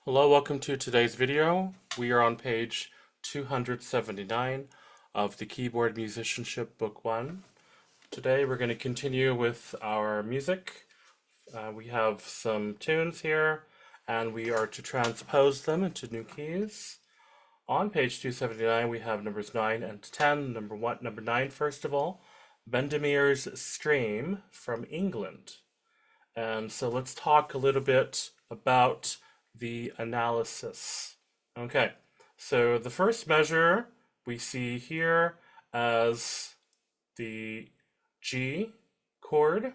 Hello, welcome to today's video. We are on page 279 of the Keyboard Musicianship Book 1. Today we're going to continue with our music. We have some tunes here and we are to transpose them into new keys. On page 279 we have numbers 9 and 10. Number 9 first of all, Bendemeer's Stream from England. And so let's talk a little bit about the analysis. Okay, so the first measure we see here as the G chord.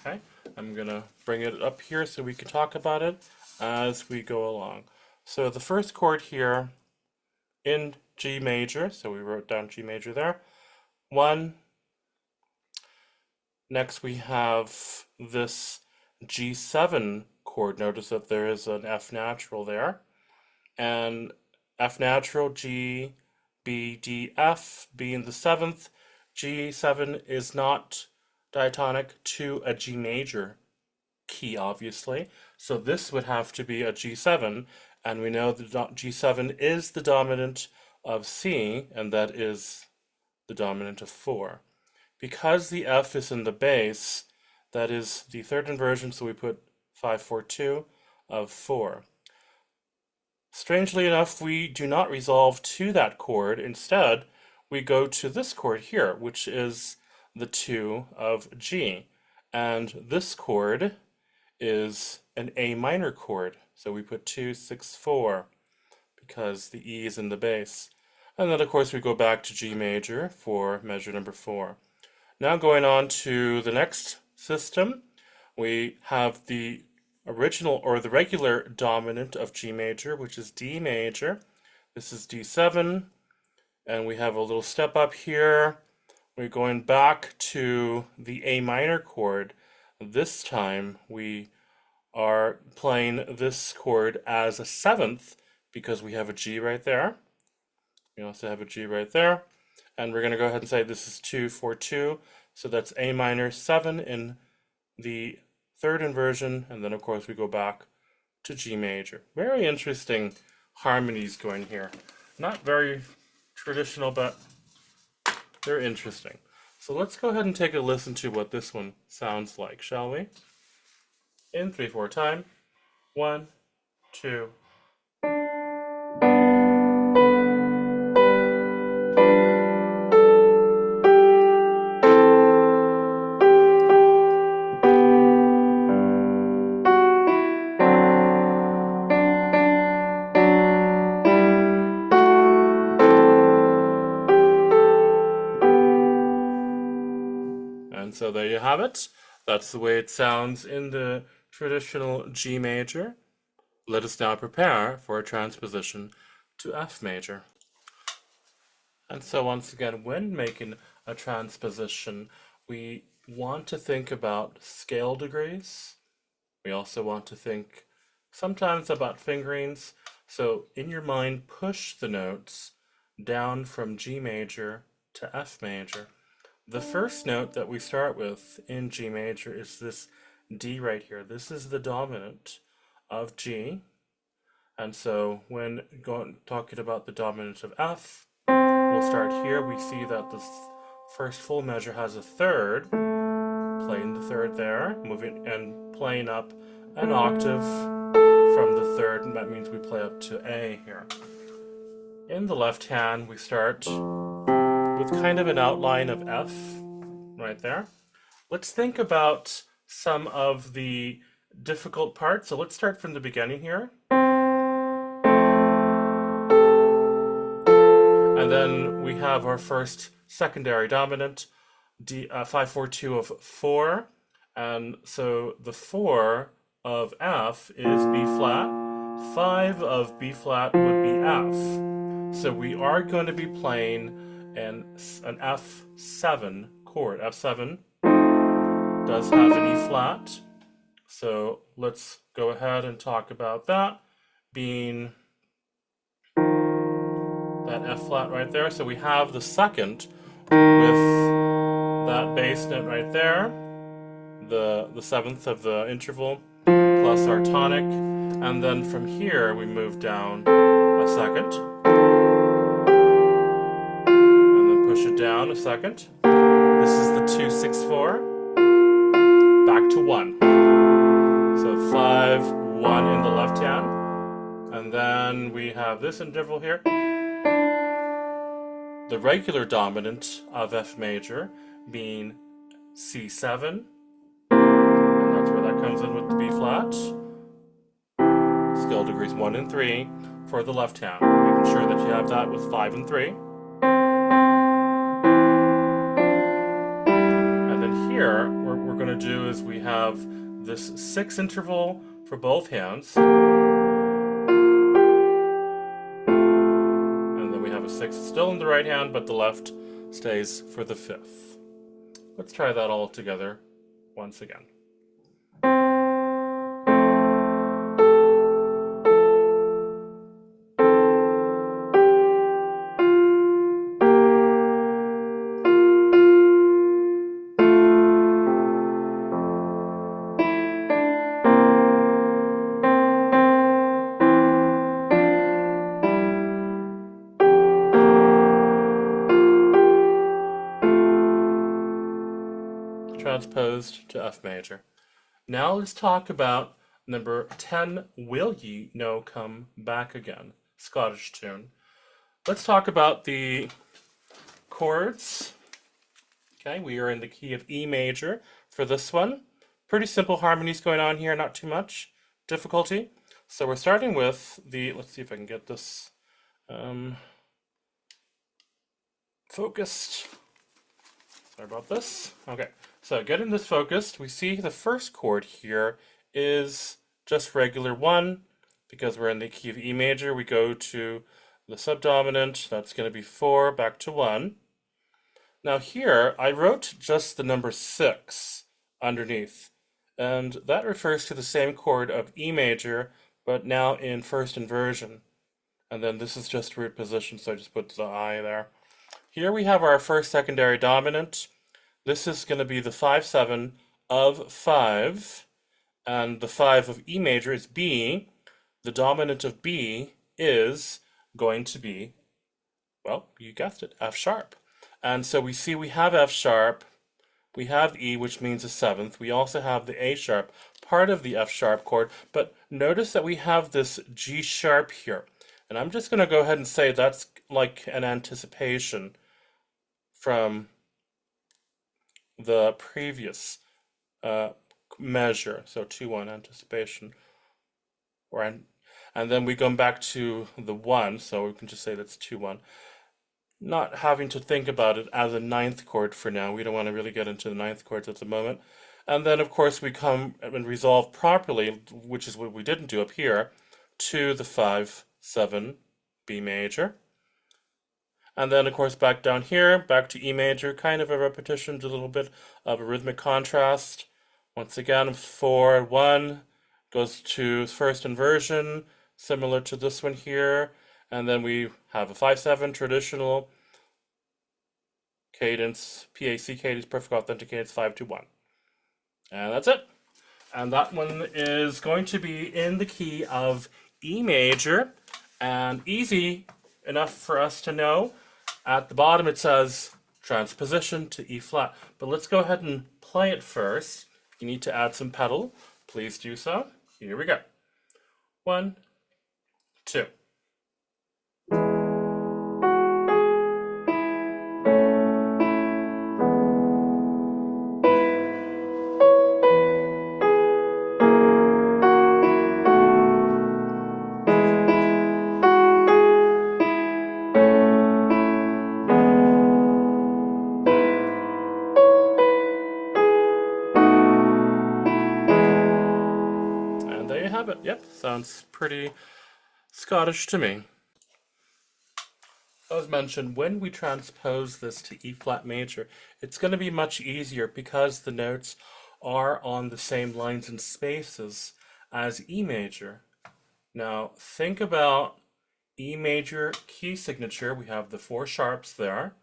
Okay, I'm gonna bring it up here so we can talk about it as we go along. So the first chord here in G major, so we wrote down G major there, 1. Next we have this G7 chord. Notice that there is an F natural there, and F natural, G, B, D, F being the 7th. G7 is not diatonic to a G major key, obviously, so this would have to be a G7, and we know that G7 is the dominant of C, and that is the dominant of 4. Because the F is in the bass, that is the third inversion, so we put 5, 4, 2 of 4. Strangely enough, we do not resolve to that chord. Instead, we go to this chord here, which is the 2 of G. And this chord is an A minor chord. So we put 2, 6, 4 because the E is in the bass. And then, of course, we go back to G major for measure number 4. Now going on to the next system, we have the original or the regular dominant of G major, which is D major. This is D7, and we have a little step up here. We're going back to the A minor chord. This time we are playing this chord as a 7th because we have a G right there. We also have a G right there. And we're going to go ahead and say this is 2, 4, 2. So that's A minor 7 in the third inversion, and then of course we go back to G major. Very interesting harmonies going here. Not very traditional, but they're interesting. So let's go ahead and take a listen to what this one sounds like, shall we? In 3/4 time. 1, 2. And so there you have it. That's the way it sounds in the traditional G major. Let us now prepare for a transposition to F major. And so once again, when making a transposition, we want to think about scale degrees. We also want to think sometimes about fingerings. So in your mind, push the notes down from G major to F major. The first note that we start with in G major is this D right here. This is the dominant of G. And so when talking about the dominant of F, we'll start here. We see that this first full measure has a third, playing the third there, moving and playing up an octave from the third, and that means we play up to A here. In the left hand, we start with kind of an outline of F right there. Let's think about some of the difficult parts. So let's start from the beginning here. And then we have our first secondary dominant, 5, 4, 2 of 4. And so the 4 of F is B flat. 5 of B flat would be F. So we are going to be playing an F7 chord. F7 does have an E flat, so let's go ahead and talk about that being that F flat right there. So we have the second with that bass note right there, the 7th of the interval, plus our tonic, And then from here, we move down a second. And then push it down a second. This is the 2, 6, 4. Back to 1. So 5, 1 in the left hand. And then we have this interval here. The regular dominant of F major being C7. And that's where that comes in with the B flat. Scale degrees 1 and 3 for the left hand. Making sure that you have that with 5 and 3. And then here, what we're going to do is we have this 6 interval for both hands. And then we have a 6 still in the right hand, but the left stays for the 5th. Let's try that all together once again. Transposed to F major. Now let's talk about number 10, Will Ye No Come Back Again, Scottish tune. Let's talk about the chords. Okay, we are in the key of E major for this one. Pretty simple harmonies going on here, not too much difficulty. So we're starting with the, let's see if I can get this focused. Sorry about this. Okay, so getting this focused, we see the first chord here is just regular 1. Because we're in the key of E major, we go to the subdominant. That's going to be 4, back to 1. Now here, I wrote just the number 6 underneath. And that refers to the same chord of E major, but now in first inversion. And then this is just root position, so I just put the I there. Here we have our first secondary dominant. This is going to be the 5/7 of 5, and the 5 of E major is B. The dominant of B is going to be, well, you guessed it, F sharp. And so we see we have F sharp, we have E, which means a 7th. We also have the A sharp, part of the F sharp chord, but notice that we have this G sharp here. And I'm just going to go ahead and say that's like an anticipation from the previous measure, so 2-1 anticipation, and then we go back to the 1, so we can just say that's 2-1. Not having to think about it as a 9th chord for now. We don't want to really get into the 9th chords at the moment. And then, of course, we come and resolve properly, which is what we didn't do up here, to the 5/7 B major. And then, of course, back down here, back to E major, kind of a repetition, a little bit of a rhythmic contrast. Once again, 4/1 goes to first inversion, similar to this one here. And then we have a 5/7 traditional cadence, PAC cadence, perfect authentic cadence, 5/2-1. And that's it. And that one is going to be in the key of E major, and easy enough for us to know. At the bottom it says transposition to E flat. But let's go ahead and play it first. You need to add some pedal. Please do so. Here we go. 1, 2. It. Yep, sounds pretty Scottish to me. As mentioned, when we transpose this to E flat major, it's going to be much easier because the notes are on the same lines and spaces as E major. Now, think about E major key signature. We have the 4 sharps there.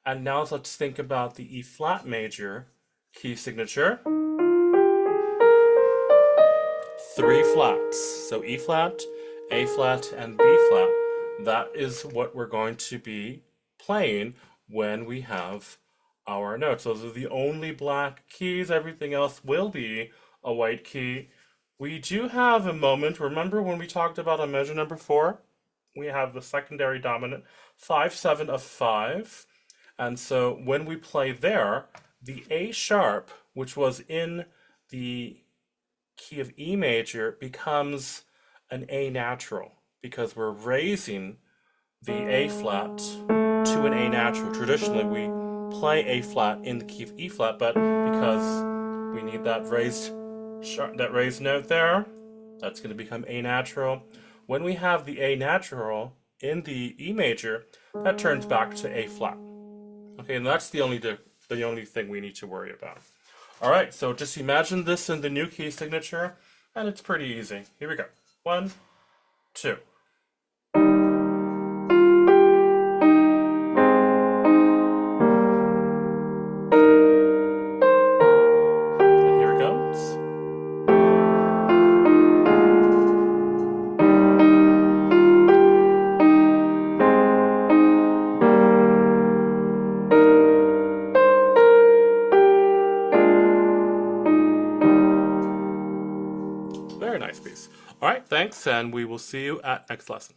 And now let's think about the E flat major key signature. 3 flats. So E flat, A flat, and B flat. That is what we're going to be playing when we have our notes. Those are the only black keys. Everything else will be a white key. We do have a moment. Remember when we talked about a measure number 4? We have the secondary dominant 5/7 of 5. And so when we play there, the A sharp, which was in the key of E major, becomes an A natural because we're raising the A flat to an A natural. Traditionally, we play A flat in the key of E flat, but because we need that raised note there, that's going to become A natural. When we have the A natural in the E major, that turns back to A flat. Okay, and that's the only thing we need to worry about. All right, so just imagine this in the new key signature, and it's pretty easy. Here we go. 1, 2. And here it goes. Very nice piece. All right, thanks, and we will see you at next lesson.